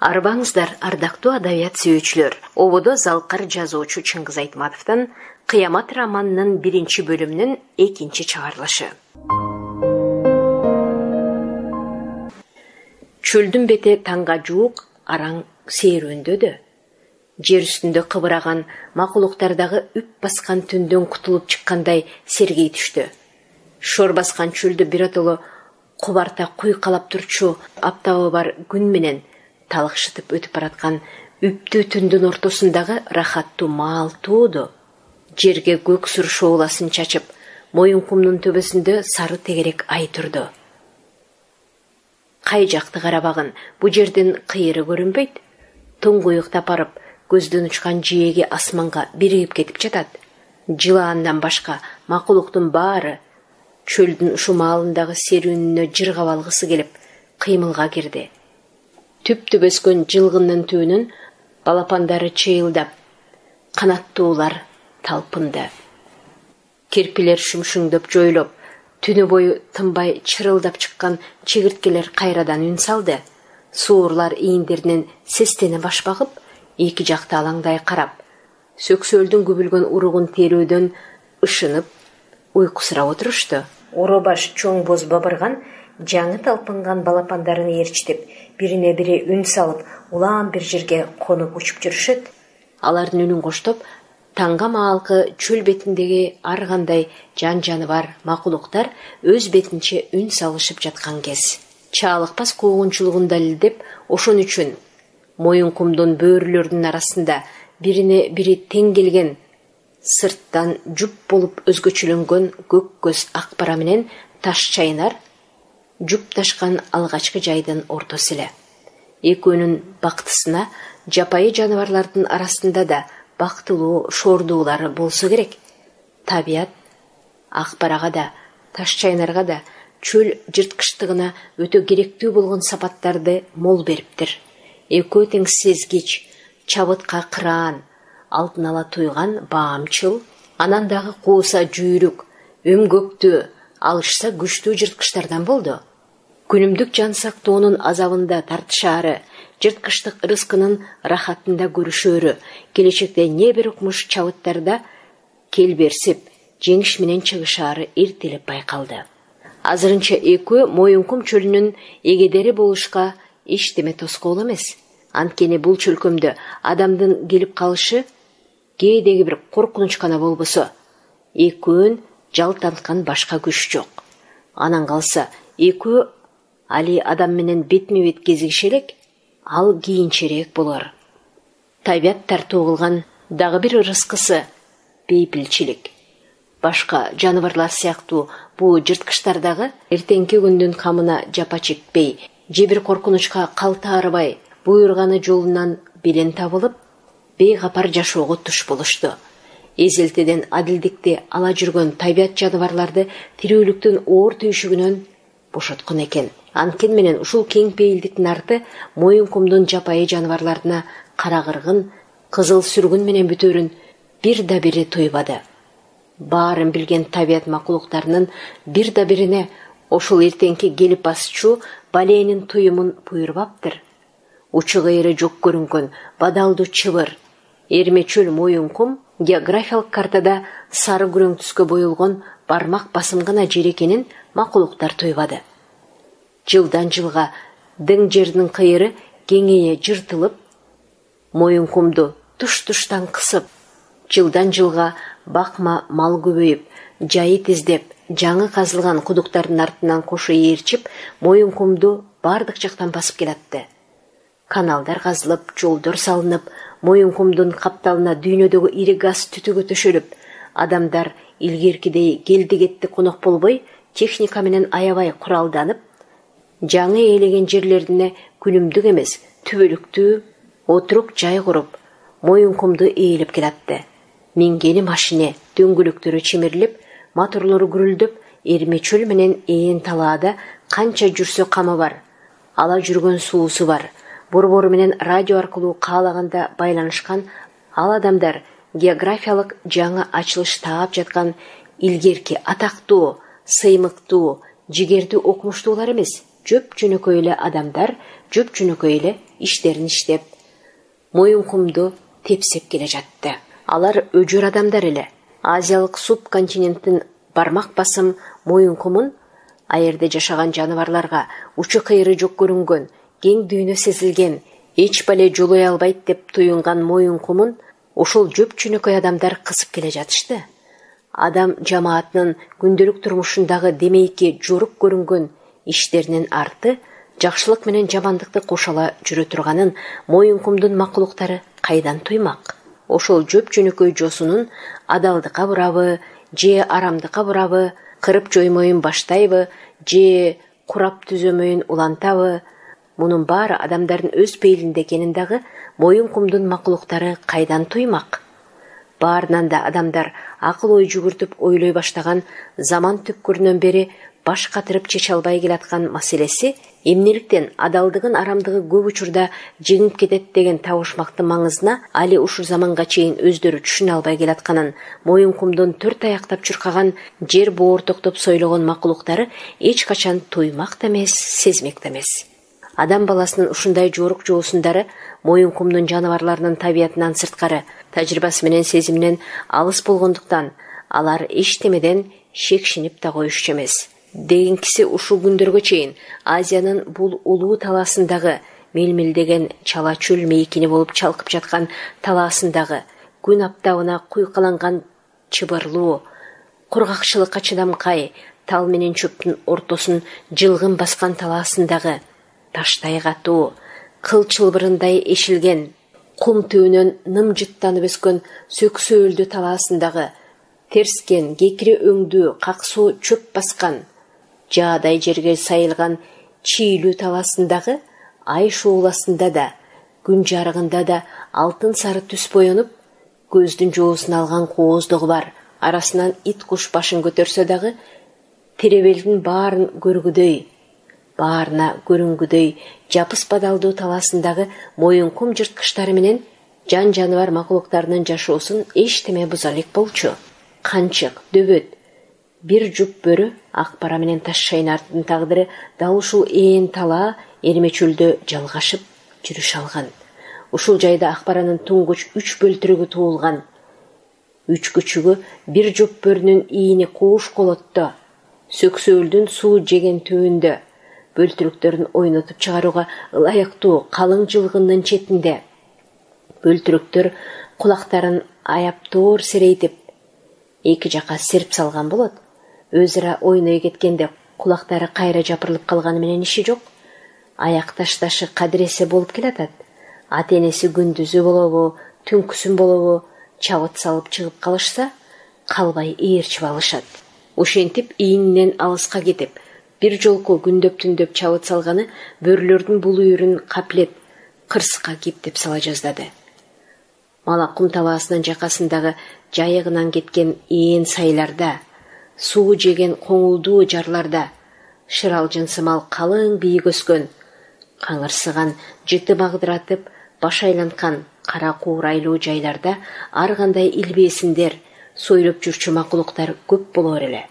Арбаңыздар, ардактуу адабият сүйүүчүлөр. Ободо залкар жазуучу Чыңгыз Айтматовдун Кыямат романынын 1-бөлүмүнүн 2-чи чыгарылышы. Чөлдүн бети таңга жуук араң сейрөндөдү. Жер үстүндө кыбыраган макулуктардагы үп баскан түндөн кутулуп чыккандай сергей түштү. Шор баскан чөлдү биротоло кубарта куйкалап турчу аптабы бар күн менен талыкшытып өтүп бараткан үптүү түндүн ортосундагы рахаттуу маал тууду. Жерге көк сур шооласын чачып, Моюнкумдун төбөсүндө сары тегерек ай турду. Кай жакты карабагын, бу жерден кыйыры көрүнбөйт. Туңгуюктап барып, көздөн учкан жээги асманга биригип кетип жатат. Жылаандан башка макулуктун баары чөлдүн ушу маалындагы серүүнүнө жыргап алгысы келип, кыймылга кирди. Түп-түп өскөн жылгындын түбүнөн балапандары чыйылдап, канаттуулар талпынды. Кирпилер шүмшүңдөп жойлоп, түнү бою тынбай чырылдап чыккан чегирткелер кайрадан үн салды. Суурлар ийиндеринен сестене баш багып, эки жакты алаңдай карап, сөксөлдүн күбүлгөн уругун терүүдөн ышынып, уйкусурап отурушту. Уру баш чоң боз бабырган, жаңы талпынган балапандарын ээрчитип, бирине бири үн салып, улаан бир жерге конуп учуп жүрүшөт. Алардын үнүн коштоп, таңга маалкы чөл бетиндеги ар кандай жан-жаны бар макулуктар өз бетинче үн салышып жаткан кез. Чаалыкпас куугунчулугун далилдеп, ошон үчүн Моюнкумдун бөөрүлөрүнүн арасында бирине бири тең келген, сырттан жуп болуп өзгөчөлөнгөн көк көз акбара менен таш чайнар жупташкан алгачкы жайдын ортосу эле. Экөөнүн бактысына жапайы жаныбарлардын арасында да бактылуу шордуулары болсо керек. Табият акбарага да, таш чайнарга да чөл жырткычтыгына өтө керектүү болгон сапаттарды мол бериптир. Экөө тең сезгич, чабытка кыраан, алдын ала туйган баамчыл, анан дагы кууса жүйрүк, өмгөктүү, алышса күчтүү жырткычтардан болду. Күнүмдүк жан сактоонун азабында тартышаары, жырткычтык рызкынын рахатында көрүшөөрү, келечекте не бир укмуш чабыттарда келберсип, жеңиш менен чыгышаары эртелеп байкалды. Азырынча экөө Моюнкум чөлүнүн эгедери болушка эчтеме тоскоол эмес. Анткени бул чөлкөмдө адамдын келип калышы кээдеги бир коркунуч гана болбосо, экөөн жалтанткан башка күч жок. Анан калса, экөө али адам менен бетме-бет кезигише элек, ал кийинчерээк болор. Табият тартуу кылган дагы бир ырыскысы бейпилчилик. Башка жаныбарлар сыяктуу бул жырткычтардагы эртеңки күндүн камына жапа чекпей, же бир коркунучка калтаарыбай, буйрганы жолунан белен табылып, бейгапар жашоого туш болушту. Эзелтеден адилдикти ала жүргөн табият жаныбарларды тирүүлүктүн оор түйшүгүнөн бошоткон экен. Анткени менен ушул кең пейилдиктин арты Моюнкумдун жапайы жаныбарларына кара кыргын, кызыл сүргүн менен бүтөөрүн бир да бири туйбады. Баарын билген табият макулуктарынын бир да бирине ошол эртеңки келип басчу баленин туюмун буйрбаптыр. Учу кайры жок көрүнгөн бадалдуу чыбыр, эрмечөл Моюнкум географиялык картада сары күрөң түскө боелгон бармак басым гана жер экенин макулуктар туйбады. Жылдан жылга дың жердин кыйыры кеңейе жыртылып, Моюнкумду туш-туштан кысып, жылдан жылга бакма мал көбөйүп, жайы тездеп, жаңы казылган кудуктардын артынан кошо ээрчип, Моюнкумду бардык жактан басып келатты. Каналдар казылып, жолдор салынып, Моюнкумдун капталына дүйнөдөгү ири газ түтүгө төшөлүп, адамдар илгеркидей келди-кетти конок болбой, техника менен аябай куралданып, жаңы ээлеген жерлерине күнүмдүк эмес, түбөлүктүү отурук жай куруп, Моюнкумду ээлеп келатты. Мингени машине, дөңгөлөктөрү чимирилип, моторлору гүрүлдөп, эрмечөл менен ээн талаада канча жүрсө камы бар, ала жүргөн суусу бар. Борбору менен радио аркылуу каалаганда байланышкан ал адамдар географиялык жаңы ачылыш таап жаткан илгерки атактуу, сыймыктуу, жигердүү окумуштуулар эмес, жөп жөнөкөй эле адамдар жөп-жөнөкөй эле иштерин иштеп, Моюнкумду тепсеп келе жатты. Алар өжөр адамдар эле. Азиялык субконтиненттин бармак басым Моюнкумун айырда жашаган жаныбарларга учу кыйры жок көрүнгөн, кең дүйнө сезилген, эч бале жолой албайт деп туюнган Моюнкумун ошол жөп-жөнөкөй адамдар кысып келе жатышты. Адам жамаатынын күндөлүк турмушундагы демейки жорук көрүнгөн иштеринин арты жакшылык менен жамандыкты кошала жүрө турганын Моюнкумдун макулуктары кайдан туймак? Ошол жөп-жөнөкөй жосунун адалдыкка бурабы, же арамдыкка бурабы, кырып жоймоюн баштайбы, же курап түзөмөйүн улантабы? Мунун баары адамдардын өз пейилинде экенин дагы Моюнкумдун макулуктары кайдан туймак? Баарынан да адамдар акыл ой жүгүртүп ойлой баштаган заман түпкүрүнөн бери баш катырып чече албай келаткан маселеси эмнеликтен адалдыгын арамдыгы көп учурда жеңип кетет деген табышмактын маңызына али ушул заманга чейин өздөрү түшүнө албай келатканын Моюнкумдун төрт аяктап чуркаган жер боортоктоп сойлогон макулуктары эч качан туймак да эмес, сезмек да эмес. Адам баласынын ушундай жорук жоосундары Моюнкумдун жаныбарларынын табиятынан сырткары, тажрыйбасы менен сезиминен алыс болгондуктан алар эчтемеден шекшинип да коюшчу эмес. Дегенкиси ушул күндөргө чейин Азиянын бул улуу талаасындагы мелмелдеген чала чөл мейкини болуп чалкып жаткан талаасындагы күн аптабына куйкаланган чыбырлуу, кургакчылыкка чыдамкай тал менен чөптүн ортосун жылгын баскан талаасындагы таштай катуу, кыл чылбырындай эшилген, кум түбүнөн нымжыттанып өскөн сөксөөлдү талаасындагы терскен, кекири өңдүү, каксуу чөп баскан, жаадай жерге сайылган чийлүү талаасындагы ай шууласында да, күн жарыгында да алтын сары түс боенуп, көздүн жоосун алган кооздугу бар, арасынан ит куш башын көтөрсө дагы теребелдин баарын көргүдөй, баарына көрүнгүдөй жапыс бадалдуу талаасындагы Моюнкум жырткычтары менен жан жаныбар макулуктарынын жашоосун эчтеме буза элек болчу. Канчык, дөбөт, бир жуп бөрү, Акбара менен Таш Шайнардын тагдыры дал ушул ээн талаа Эрме чөлдө жалгашып жүрүш алган. Ушул жайда Акбаранын туңгуч 3 бөлтүрүгү туулган. 3 күчүгү бир жуп бөрүнүн ийини кууш колотто, сөксөөлдүн суу жеген түбүндө, бөлтүрүктөрүн ойнотуп чыгарууга ылайыктуу калың жылгындын четинде. Бөлтүрүктөр кулактарын аяптоор серейтип, эки жака серип салган болот. Өзара ойной кеткенде кулактары кайра жапырылып калганы менен иши жок. Аяк ташташы кадиресе болуп келатат. Ата-энеси күндүзү болобу, түнкүсүн болобу, чабыт салып чыгып калышса, калбай ээрчип алышат. Ошентип ийининен алыска кетип, бир жолку күндөп-түндөп чабыт салганы бөрүлөрдүн бул үйрүн каплеп, кырсыкка кептеп сала жаздады. Малакум талаасынын жакасындагы жайыгынан кеткен ээн сайларда, суу жеген коңулдуу жарларда, шыралжын сымал калың бийик өскөн, каңырсыган, жыты багдыратып, баш айланткан кара куурайлуу жайларда ар кандай илбесиндер, сойлоп жүрчү макулуктар көп болор эле.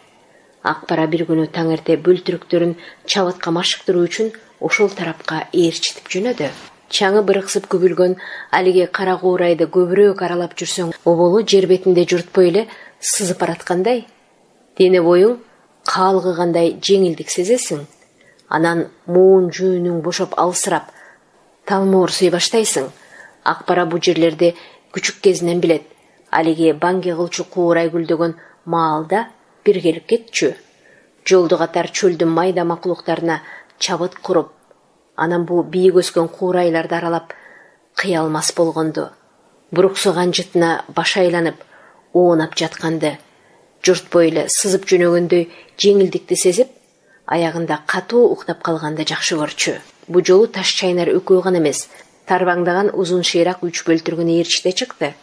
Акбара бир күнү таң эрте бөлтүрүктөрүн чабытка машыктыруу үчүн ошол тарапка ээрчитип жөнөдү. Чаңы бырыксып күбүлгөн алиги кара куурайды көбүрөөк аралап жүрсөң, оболу жер бетинде журтпой эле сызып бараткандай, дене боюң каалгыгандай жеңилдик сезесиң. Анан муун жүүнүң бошоп алсырап, талмоорсуй баштайсың. Акбара бу жерлерди күчүк кезинен билет. Алиги банги кылчу куурай гүлдөгөн маалда бир келип кетчү. Жолду катар чөлдүн майда макулуктарына чабыт куруп, анан бу бийик өскөн куурайларды аралап кыялмас болгонду. Буруксуган жытына баш айланып, оонап жатканды, журтпой эле сызып жөнөгөндөй жеңилдикти сезип, аягында катуу уктап калганды жакшы көрчү. Бу жолу Таш Шайнар экөө гана эмес, тарбаңдаган узун шыйрак 3 бөлтүрүгүн ээрчите чыкты.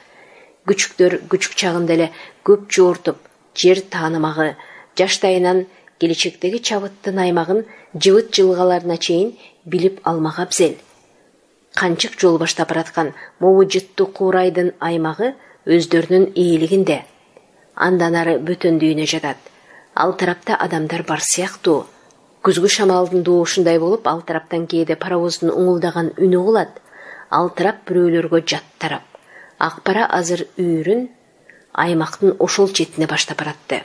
Күчүктөр күчүк чагында эле көп жоортуп, жер таанымагы, жаштайынан келечектеги чабыттын аймагын жыбыт жылгаларына чейин билип алмак абзел. Канчык жол баштап бараткан могу жыттуу куурайдын аймагы өздөрүнүн ээлигинде. Андан ары бөтөн дүйнө жатат. Ал тарапта адамдар бар сыяктуу. Күзгү шамалдын доошундай болуп, ал тараптан кээде паровоздун уңулдаган үнү угулат. Ал тарап бирөөлөргө жат тарап. Акпара азыр үйрүн аймактын ошол четине баштап баратты.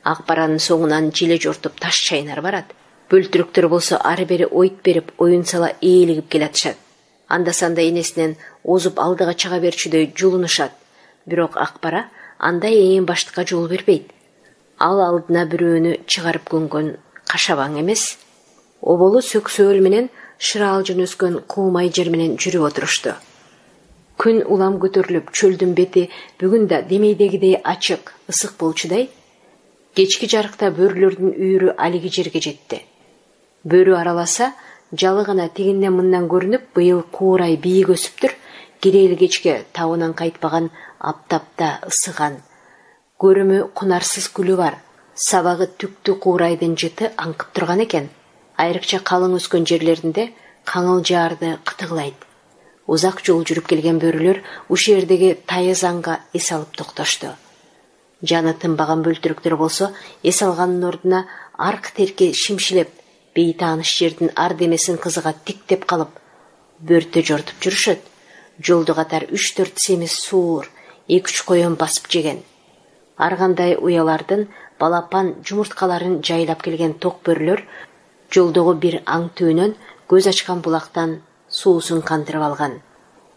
Акпаранын соңунан жиле жортуп таш чайнар барат. Бөлтүрүктөр болсо ары бери ойт берип, оюн сала ээлигип келатышат. Анда-санда энесинен озуп алдыга чыга берчүдөй жулунушат. Бирок Акпара андай эң баштыкка жол бербейт. Ал алдына бирөөнү чыгарып көнгөн кашабаң эмес. Оболу сөксөөл менен шыраалжын өскөн куумай жер менен жүрүп отурушту. Күн улам көтөрүлүп, чөлдүн бети бүгүн да демейдегидей ачык, ысык болчудай. Кечки жарыкта бөрүлөрдүн үйүрү алиги жерге жетти. Бөрү араласа, жалы гана тигинден мындан көрүнүп, быйыл куурай бийик өсүптүр. Кирейли кечке табынан кайтпаган аптапта ысыган. Көрүмү кунарсыз күлү бар. Сабагы түктүү куурайдын жыты аңкып турган экен. Айрыкча калың өскөн жерлеринде каңыл жаарды кытыгылайт. Узак жол жүрүп келген бөрүлөр ушул жердеги тайыз аңга эс алып токтошту. Жаны тынбаган бөлтүрүктөр болсо, эс алганын ордуна арк терке шимшилеп, бейтааныш жердин ар демесин кызыга тиктеп калып, бөртө жортуп жүрүшөт. Жолду катар 3-4 семиз суур, 2-3 коен басып жеген. Ар кандай уялардын балапан жумурткаларын жайлап келген ток бөрүлөр жолдогу бир аң түбүнөн көз ачкан булактан суусун кандырып алган.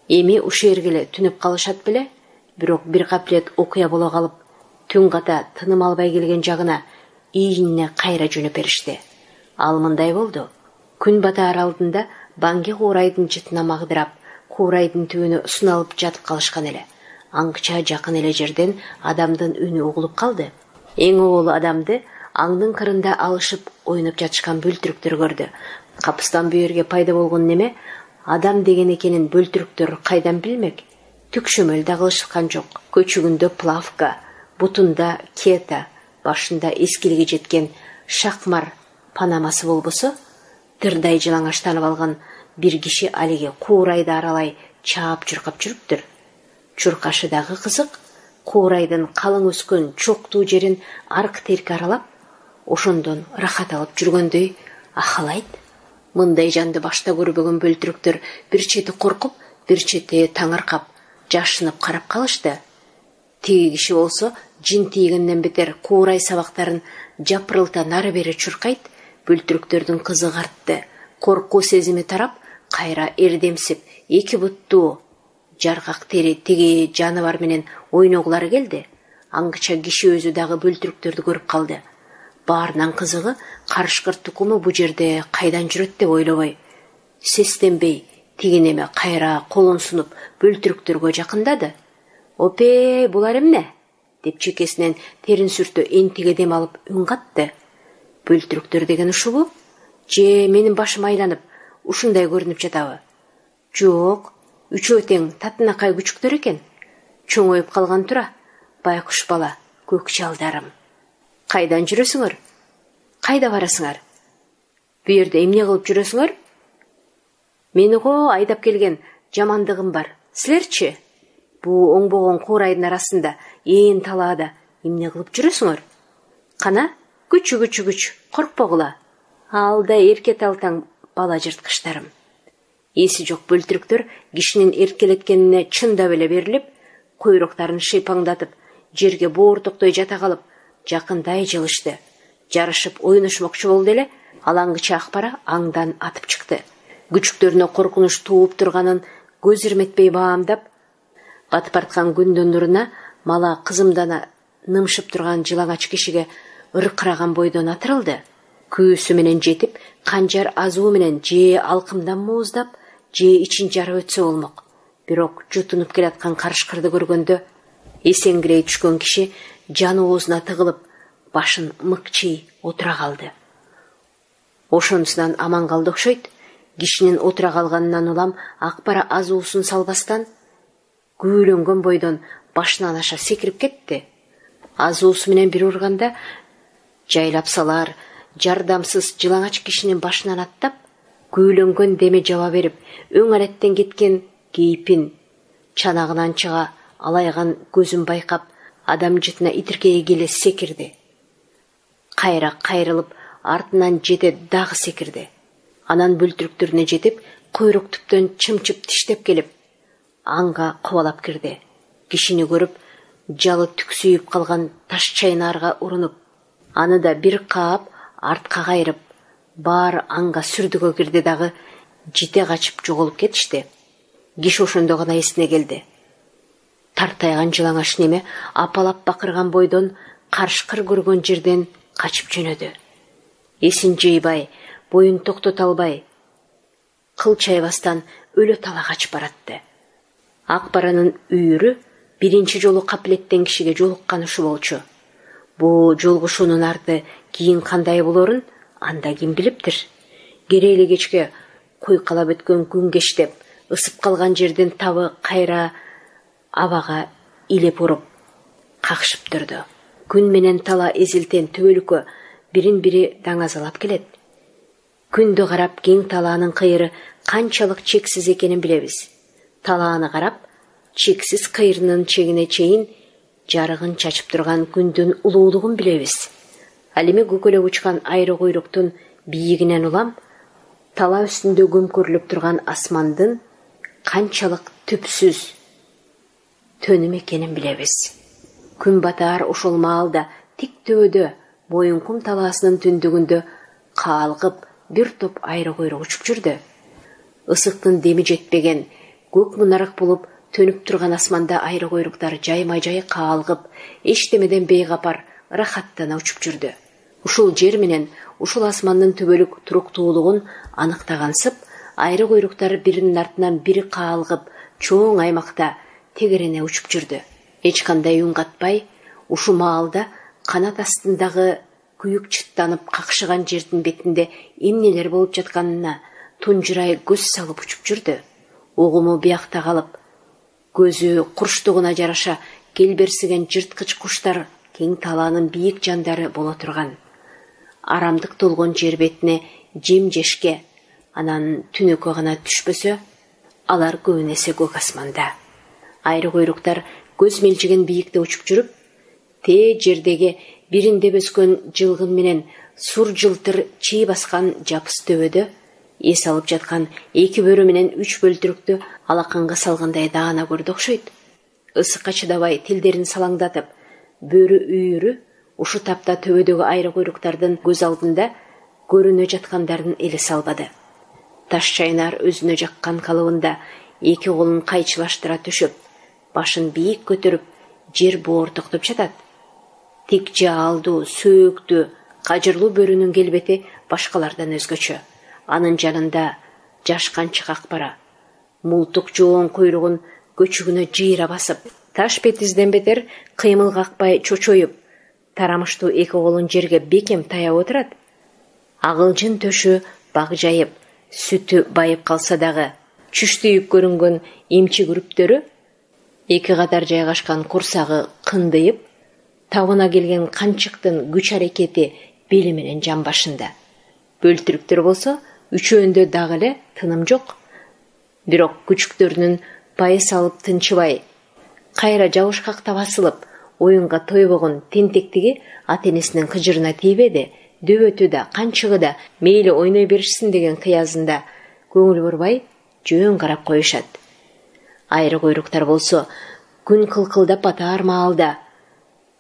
Эми ушул жерге эле түнүп калышат беле, бирок бир капилет окуя боло калып, түн ката тыным албай келген жагына ийинине кайра жөнөп беришти. Ал мындай болду. Күн батаар алдында Банги куурайдын жытына магдырап, куурайдын түбүнө суналып жатып калышкан эле. Аңча жакын эле жерден адамдын үнү угулуп калды. Эң оболу адамды аңдын кырында алышып ойноп жатышкан бөлтүрүктөр көрдү. Капыстан бүйөргө пайда болгон неме адам деген экенин бөлтүрүктөр кайдан билмек? Түкшөмөл да кылышкан жок. Көчүгүндө плавка, бутунда кета, башында эскилиги жеткен шакмар панамасы болбосо, тырдай жылаңаштанып алган бир киши алиги куурайды аралай чаап-чуркап жүрүптүр. Чуркашы дагы кызык. Куурайдын калың өскөн чоктуу жерин арк терки аралап, ошондон рахат алып жүргөндөй ахалайт. Мындай жанды башта көрбөгөн бөлтүрүктөр бир чети коркуп, бир чети таңыркап, жашынып карап калышты. Тиги киши болсо жин тийгенден бетер куурай сабактарын жапырылта нары бери чуркайт. Бөлтүрүктөрдүн кызыгы артты. Коркуу сезими тарап, кайра эрдемсип, эки буттуу жаргак тери тиги жаныбар менен ойногулары келди. Аңгыча киши өзү дагы бөлтүрүктөрдү көрүп калды. Баарынан кызыгы карышкыр тукуму бу жерде кайдан жүрөт деп ойлобой, сестенбей, тиги неме кайра колун сунуп бөлтүрүктөргө жакындады. «Опе, булар эмне?» деп чекесинен терин сүртө энтиге дем алып үн катты. «Бөлтүрүктөр деген ушубу? Же менин башым айланып, ушундай көрүнүп жатабы?» «Жок, үчөө тең татынакай күчүктөр экен. Чоңоюп калган тура, байкуш бала, көк жалдарым. Кайдан жүрөсүңөр? Кайда барасыңар? Бу жерде эмне кылып жүрөсүңөр?» «Мени го айдап келген жамандыгым бар. Силерчи? Бу оңбогон куурайдын арасында ээн талаада эмне кылып жүрөсүңөр? Кана, күч, коркпогула. Алда эрке талтаң бала жырткычтарым». Эси жок бөлтүрүктөр кишинин эркелеткенине чындап эле берилип, койроктарын шыйпаңдатып, жерге боортоктой жата калып, жакындай жылышты. Жарышып ойношмокчу болду эле, алаңгыча Акпара аңдан атып чыкты. Күчүктөрүнө коркунуч тууп турганын көз ирметпей баамдап, батып барткан күндүн нуруна мала кызымдана нымшып турган жылаңач кишиге ыркыраган бойдон атырылды. Күүсү менен жетип, канжар азуу менен же алкымдан мууздап, же ичин жарып өтсө болмок. Бирок жутунуп келаткан карышкырды көргөндө эсеңгирей түшкөн киши жаны оозуна тыгылып, башын мыкчый отура калды. Ошонусунан аман калды окшойт. Кишинин отура калганынан улам Акпара азуусун салбастан күүлөнгөн бойдон башынан аша секирип кетти. Азуусу менен бир урганда жайлап салар, жардамсыз жылаңач кишинин башынан аттап, күүлөнгөн деме жаба берип, өң ареттен кеткен кейпин, чанагынан чыга алайган көзүн байкап, адам жытына итиркей келе секирди. Кайра кайрылып, артынан жете дагы секирди. Анан бөлтүрүктөрүнө жетип, куйрук түптөн чымчып тиштеп келип, аңга кубалап кирди. Кишини көрүп, жалы түксүйүп калган таш чайнарга урунуп, аны да бир каап, артка кайрып, баары аңга сүрдүгө кирди дагы жете качып жоголуп кетишти. Киши ошондо гана эсине келди. Тартайган жылаңаш неме апалап бакырган бойдон карышкыр көргөн жерден качып жөнөдү. Эсин жыйбай, боюн токтото албай, кыл чайбастан өлө тала качып баратты. Ак баранын үйүрү биринчи жолу капилеттен кишиге жолуккан ушу болчу. Бу жолугушуунун арты кийин кандай болорун анда ким билиптир. Керели кечке куйкалап өткөн күн кештеп, ысып калган жерден табы кайра абага илеп уруп, какшып турду. Күн менен тала эзилтен түбөлүккө бирин-бири даңазалап келет. Күндү карап кең талаанын кыйыры канчалык чексиз экенин билебиз. Талааны карап, чексиз кыйрынын чегине чейин жарыгын чачып турган күндүн улуулугун билебиз. Ал эми көкөлөп учкан айры куйруктун бийигинен улам, тала үстүндө көмкөрүлүп турган асмандын канчалык түпсүз төнүм экенин билебиз. Күн батаар ошол маалда тик төбөдө Моюнкум талаасынын түндүгүндө каалгып бир топ айры куйрук учуп жүрдү. Ысыктын деми жетпеген, көк мунарак болуп төнүп турган асманда айры куйруктар жайма-жай каалгып, эчтемеден бейгапар ырахаттана учуп жүрдү. Ушул жер менен ушул асмандын түбөлүк туруктуулугун аныктагансып, айры куйруктар биринин артынан бири каалгып, чоң аймакта тегерене учуп жүрдү. Эч кандай үн катпай, ушу маалда канат астындагы күйүк чыттанып какшыган жердин бетинде эмнелер болуп жатканына тунжурай көз салып учуп жүрдү. Угуму биякта калып, көзү курчтугуна жараша келберсиген жырткыч куштар кең талаанын бийик жандары боло турган. Арамдык толгон жер бетине жем жешке, анан түнөккө гана түшпөсө, алар көбүнесе көк асманда. Айры куйруктар көз мелжиген бийикте учуп жүрүп, тээ жердеги биринде өскөн жылгын менен сур жылтыр чий баскан жапыс төбөдө эс алып жаткан эки бөрү менен үч бөлтүрүктү алаканга салгандай даана көрдү окшойт. Ысыкка чыдабай тилдерин салаңдатып, бөрү үйүрү ушу тапта төбөдөгү айры куйруктардын көз алдында көрүнө жаткандарын элес албады. Таш чайнар өзүнө жаккан калыбында эки колун кайчылаштыра төшөп, башын бийик көтөрүп, жер боортоктоп жатат. Тик жаалдуу, сөөктүү, кажырлуу бөрүнүн келбети башкалардан өзгөчө. Анын жанында жаш канчык акбара, мултук жоон куйругун көчүгүнө жыйра басып, таш бетизден бетер кыймыл какпай чочоюп, тарамыштуу эки колун жерге бекем таяп отурат. Агылжын төшү баг жайып, сүтү байып калса дагы, чүштүйүп көрүнгөн эмчи күрүптөрү, эки катар жайгашкан курсагы кындыйып, табына келген канчыктын күч аракети бели менен жан башында. Бөлтүрүктөр болсо, үчөөндө дагы эле тыным жок. Бирок күчүктөрүнүн пайы салып тынчыбай, кайра жабышкакта басылып, оюнга тойбогон тентектиги ата-энесинин кыжырына тийбеди. Дөбөтү да, канчыгы да мейли ойной беришсин деген кыязында көңүл бурбай, жөн карап коюшат. Айры куйруктар болсо, күн кылкылдап батаар маалда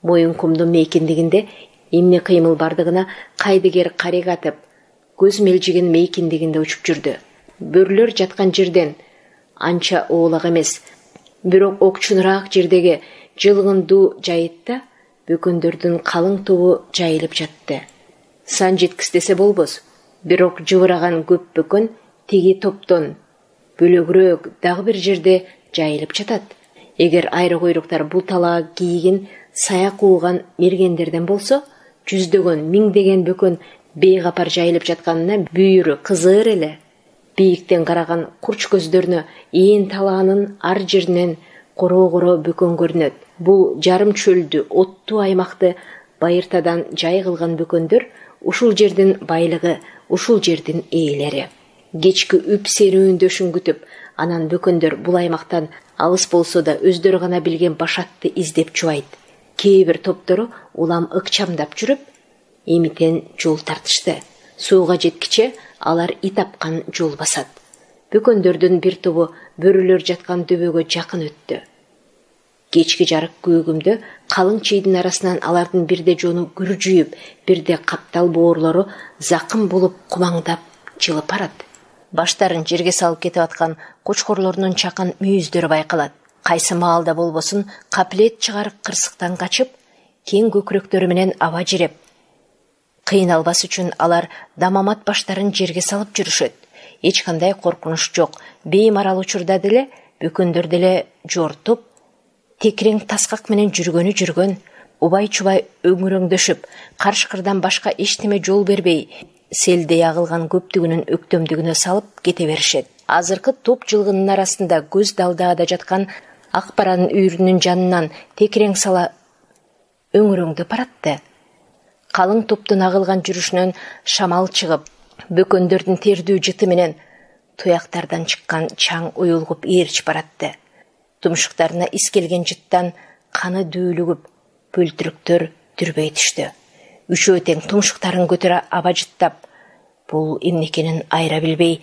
Моюнкумдун мейкиндигинде эмне кыймыл бардыгына кайдыгер карек атып, көз мелжиген мейкиндигинде учуп жүрдү. Бөрлөр жаткан жерден анча оолак эмес, бирок окчунураак жердеги жылгындуу жайытта бөкөндөрдүн калың тобу жайылып жатты. Сан жеткис десе болбос, бирок жыбыраган көп бөкөн тиги топтон бөлөгүрөөк дагы бир жерде жайылып жатат. Эгер айры куйруктар бул талаа кийигин саяк ууган мергендерден болсо, жүздөгөн, миңдеген бөкөн бейгапар жайылып жатканына бүйүрү кызыр эле. Бийиктен караган курч көздөрүнө ээн талаанын ар жеринен коро-коро бөкөн көрүнөт. Бул жарым чөлдү, оттуу аймакты байыртадан жай кылган бөкөндөр ушул жердин байлыгы, ушул жердин ээлери. Кечки үп серүүндөшүн күтүп, анан бөкөндөр бул аймактан алыс болсо да өздөрү гана билген башатты издеп чубайт. Кээ бир топтору улам ыкчамдап жүрүп, Эмитен жол тартышты. Сууга жеткиче алар ит апкан жол басат. Бөкөндөрдүн бир тобу бөрүлөр жаткан дөбөгө жакын өттү. Кечки жарык көгүмдө калың чийдин арасынан алардын бирде жону күржүйүп, бирде каптал боорлору закым болуп кумаңдап жылып барат. Баштарын жерге салып кетип аткан кочкорлордун чакан мүйүздөрү байкалат. Кайсы маалда болбосун капилет чыгарып кырсыктан качып, кең көкүрөктөрү менен аба жиреп, кыйналбас үчүн алар дамамат баштарын жерге салып жүрүшөт. Эч кандай коркунуч жок. Беймарал учурда деле бөкөндөр деле жортуп, текирең таскак менен жүргөн, убай-чубай өңүрөңдөшүп, карышкырдан башка эчтеме жол бербей, селдей агылган көптүгүнүн өктөмдүгүнө салып кете беришет. Азыркы топ жылгынын арасында көз далдаада жаткан Акбаранын үйрүнүн жанынан текирең сала өңүрөңдөп баратты. Калың топтун агылган жүрүшүнөн шамал чыгып, бөкөндөрдүн тердүү жыты менен туяктардан чыккан чаң уюлгуп ээрчип баратты. Тумшуктарына искелген жыттан каны дүүлүгүп, бөлтүрүктөр дүрбөй түштү. Үчөө тең тумшуктарын көтөрө аба жыттап, бул эмне экенин айыра билбей,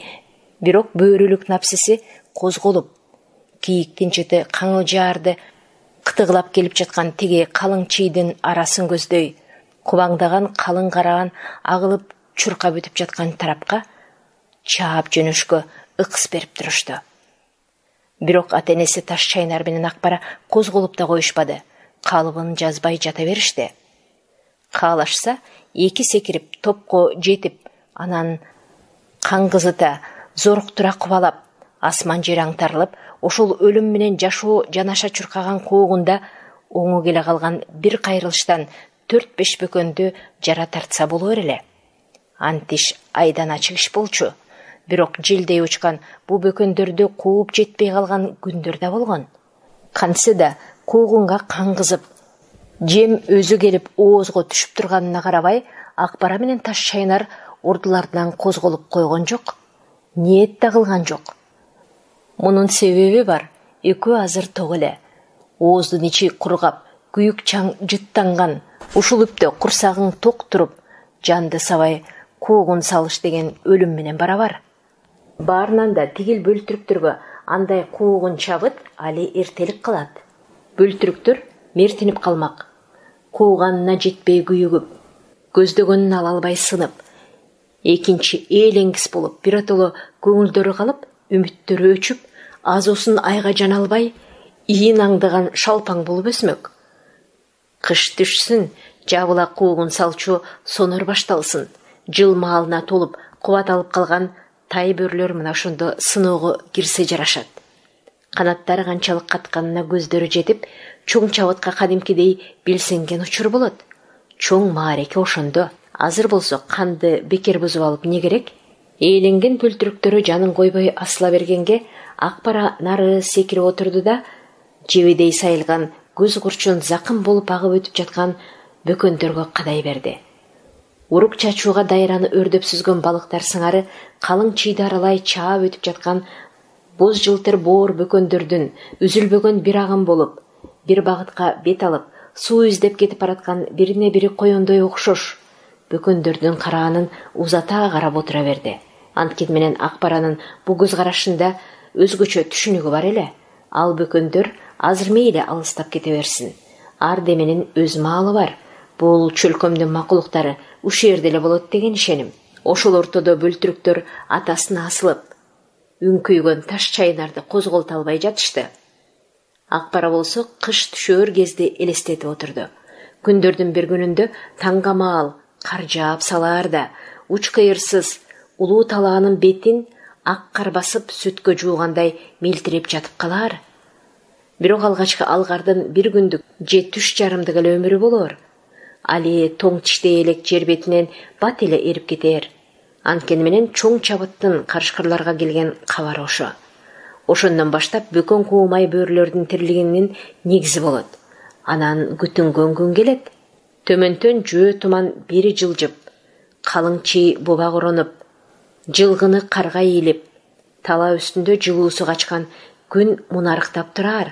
бирок бөөрүлүк напсиси козголуп, кийиктин жыты каңылжаарды кытыгылап келип жаткан тиги калың чийдин арасын көздөй, кубаңдаган калың караан агылып чуркап өтүп жаткан тарапка чаап жөнөшкө ыкыс берип турушту. Бирок ата-энеси Таш Чайнар менен Акбара козголуп да коюшпады. Калыбын жазбай жата беришти. Каалашса, эки секирип топко жетип, анан каңгызыта, зоруктура кубалап, асман жер аңтарылып, ошол өлүм менен жашоо жанаша чуркаган коогунда оңу келе калган бир кайрылыштан 4-5 бөкөндү жара тартса болор эле. Антиш айдан ачык иш болчу. Бирок желдей учкан бу бөкөндөрдү кууп жетпей калган күндөр да болгон. Кантсе да коогунга каңгызып, жем өзү келип оозго түшүп турганына карабай, Акбара менен Таш Чайнар ордулардан козголуп койгон жок. Ниет да кылган жок. Мунун себеби бар. Экөө азыр ток эле. Ооздун ичи кургап, күйүк чаң жыттанган. Ушул үптө курсагың ток туруп, жанды сабай коогун салыш деген өлүм менен барабар. Баарынан да тигил бөлтүрүктөргө андай коогун чабыт али эртелик кылат. Бөлтүрүктөр мертинип калмак. Кууганына жетпей күйүгүп, көздөгөнүн ала албай сынып, экинчи ээлеңгис болуп, биротоло көңүлдөрү калып, үмүттөрү өчүп, азуусун айга жана албай, ийин аңдыган шалпаң болуп өсмөк. Кыш түшсүн, жабыла куугун салчу сонор башталсын. Жыл маалына толуп, кубат алып калган тай бөрлөр мына ошондо сыноого кирсе жарашат. Канаттары канчалык катканына көздөрү жетип, чоң чабытка кадимкидей белсенген учур болот. Чоң маареке ошондо. Азыр болсо канды бекер бузуп алып не керек? Ээленген бөлтүрүктөрү жанын койбой асыла бергенге, Акбара нары секирип отурду да, жебедей сайылган көз курчун закым болуп агып өтүп жаткан бөкөндөргө кадай берди. Урук чачууга дайраны өрдөп сүзгөн балыктар сыңары калың чийди аралай чаап өтүп жаткан боз жылтыр боор бөкөндөрдүн үзүлбөгөн бир агым болуп, бир багытка бет алып, суу издеп кетип бараткан бирине бири коёндой окшош бөкөндөрдүн караанын узата карап отура берди. Анткени менен Акбаранын бу көз карашында өзгөчө түшүнүгү бар эле. Ал бөкөндөр азыр мейли алыстап кете берсин. Ар деменин өз маалы бар. Бул чөлкөмдүн макулуктары ушул жерде эле болот деген ишеним. Ошол ортодо бөлтүрүктөр атасына асылып, үңкүйгөн Таш Чайнарды козголто албай жатышты. Акбара болсо кыш түшөр кезде элестетип отурду. Күндөрдүн бир күнүндө таңга маал кар жаап салаарда, уч кыйырсыз улуу талаанын бетин ак кар басып сүткө жуугандай мелтиреп жатып калаар. Бирок алгачкы алгардын бир күндүк же түш жарымдык эле өмүрү болор. Али тоң тиштей элек жер бетинен бат эле эрип кетер. Анткени менен чоң чабыттын карышкырларга келген кабары ошо. Ошондон баштап бөкөн куумай бөрлөрдүн тирилигинин негизи болот. Анан күтүнгөн күн келет. Төмөнтөн жөө туман бери жылжып, калың чий буба коронуп, жылгыны карга ийилип, тала үстүндө жылуусу качкан күн мунарыктап турар.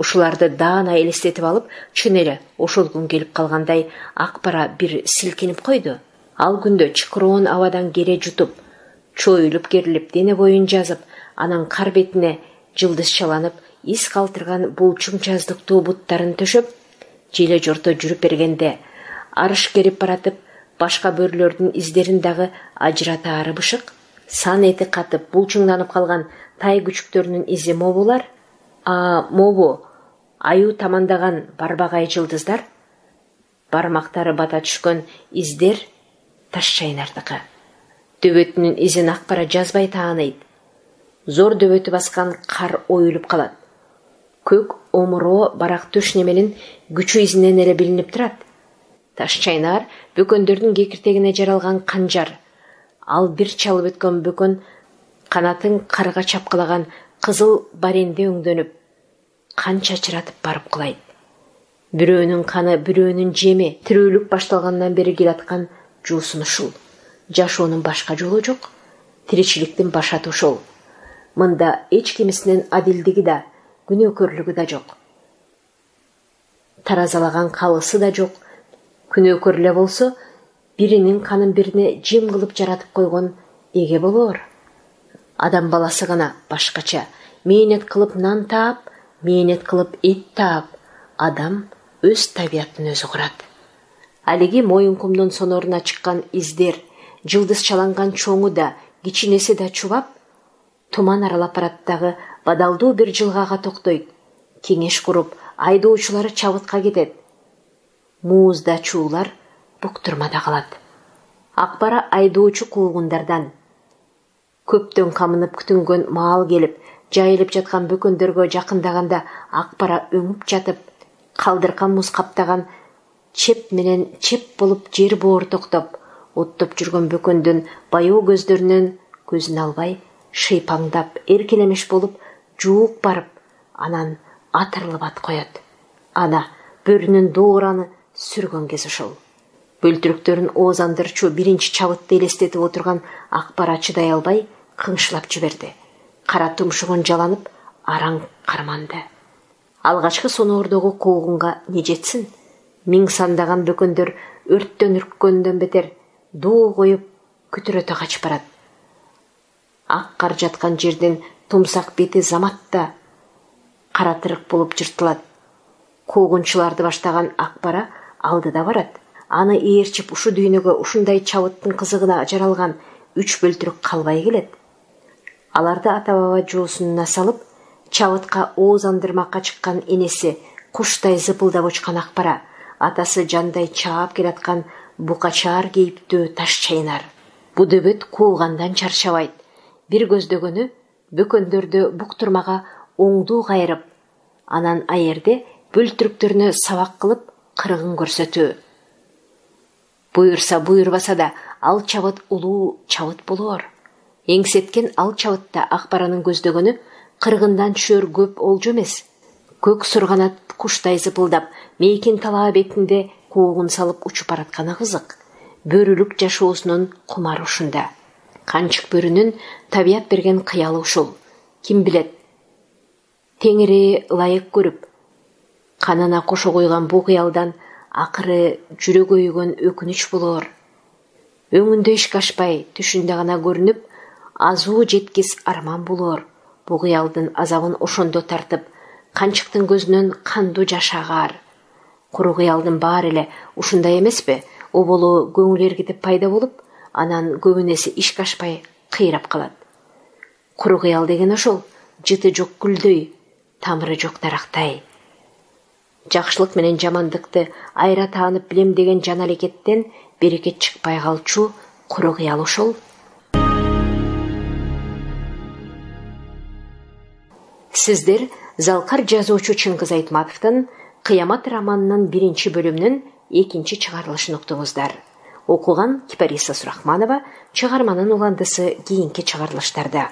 Ушуларды даана элестетип алып, чын эле ошол күн келип калгандай Акбара бир силкинип койду. Ал күндө чыкыроон абадан кере жутуп, чоюлуп керилип, дене боюн жазып, анан кар бетине жылдызчаланып, из калтырган булчуң жаздыктуу буттарын төшөп, желе жорто жүрүп бергенде, арыш керип баратып, башка бөрүлөрдүн издерин дагы ажыратаары бышык, сан эти катып, булчуңданып калган тай күчүктөрүнүн изи мобулар, мобу аю тамандаган барбагай жылдыздар, бармактары бата түшкөн издер Таш Чайнардыкы. Дөбөтүнүн изин Акбара жазбай тааныйт. Зор дөбөтү баскан кар оюлуп калат. Көк омуроо барак төш неменин күчү изинен эле билинип турат. Таш Чайнар бөкөндөрдүн кекиртегине жаралган канжар. Ал бир чалып өткөн бөкөн канатын карга чапкылаган кызыл баренде өңдөнүп, кан чачыратып барып кулайт. Бирөөнүн каны, бирөөнүн жеми, тирүүлүк башталгандан бери келаткан жуусун ушул. Жашоонун башка жолу жок, тиричиликтин башаты ушул. Мында эч кимисинин адилдиги да, күнөөкөрлүгү да жок. Таразалаган калысы да жок. Күнөөкөр эле болсо, биринин канын бирине жем кылып жаратып койгон эге болоор. Адам баласы гана башкача, мээнет кылып нан таап, мээнет кылып эт таап, адам өз табиятын өзү курат. Алиги моюнкумдун соноруна чыккан издер, жылдызчаланган чоңу да, кичинеси да чубап, туман аралап бараттагы бадалдуу бир жылгага токтойт. Кеңеш куруп, айдоочулары чабытка кетет. Муузда чуулар буктурмада калат. Акбара айдоочу куугундардан. Көптөн камынып күтүнгөн маал келип, жайылып жаткан бөкөндөргө жакындаганда Акбара өңүп жатып, калдыркан муз каптаган чеп менен чеп болуп жер боор токтоп, оттоп жүргөн бөкөндүн баяу көздөрүнөн көзүн албай, шыйпаңдап, эркелемеш болуп, жуук барып, анан атырылып ат коет. Ана бөрүнүн доораны сүргөн кез ошол. Бөлтүрүктөрүн оозандырчу биринчи чабытты элестетип отурган Акбара чыдай албай кыңшылап жиберди. Кара тумшугун жаланып, араң карманды. Алгачкы соноордогу куугунга не жетсин? Миң сандаган бөкөндөр өрттөн үрккөндөн бетер дуу коюп күтүрөтө качып барат. Ак кар жаткан жердин тумсак бети заматта каратырык болуп жыртылат. Куугунчуларды баштаган Акбара алдыда барат. Аны ээрчип ушу дүйнөгө ушундай чабыттын кызыгына жаралган 3 бөлтүрүк калбай келет. Аларды ата-баба жоосуна салып, чабытка оозандырмакка чыккан энеси куштай зыпылдап учкан Акбара, атасы жандай чаап келаткан букачаар кейиптүү Таш Чайнар. Бу дөбөт куугандан чарчабайт. Бир көздөгөнү бөкөндөрдү буктурмага оңдуу кайрып, анан аерде бөлтүрүктөрүнө сабак кылып кырыгын көрсөтүү. Буйурса буйурбаса да ал чабыт улуу чабыт болоор. Эңсеткен ал чабытта Акбаранын көздөгөнү кыргындан түшөр көп олжо эмес. Көк сурганат куштай зыпылдап, мейкин талаа бетинде куугун салып учуп баратканы кызык. Бөрүлүк жашоосунун кумары ушунда. Канчык бөрүнүн табият берген кыялы ушул. Ким билет? Теңири ылайык көрүп, канына кошо койгон бу кыялдан акыры жүрөк өйгөн өкүнүч болоор. Өңүндө ишке ашпай, түшүндө гана көрүнүп, азуу жеткис арман болоор. Бу кыялдын азабын ошондо тартып, канчыктын көзүнөн кандуу жаш агар. Куру кыялдын баары эле ушундай эмеспи? Оболу көңүл эргитип пайда болуп, анан көбүнесе ишке ашпай кыйрап калат. Куру кыял деген ошол, жыты жок гүлдөй, тамыры жок дарактай. Жакшылык менен жамандыкты айра таанып билем деген жан алекеттен берекет чыкпай калчу куру кыял ошол. Сиздер Залкар жазуучу Чыңгыз Айтматовдун Кыямат романынын 1 бөлүмүнүн 2 чыгарылышын уктуңуздар. Окуган Кипариса Сурахманова, чыгарманын уландысы кийинки чыгарылыштарда.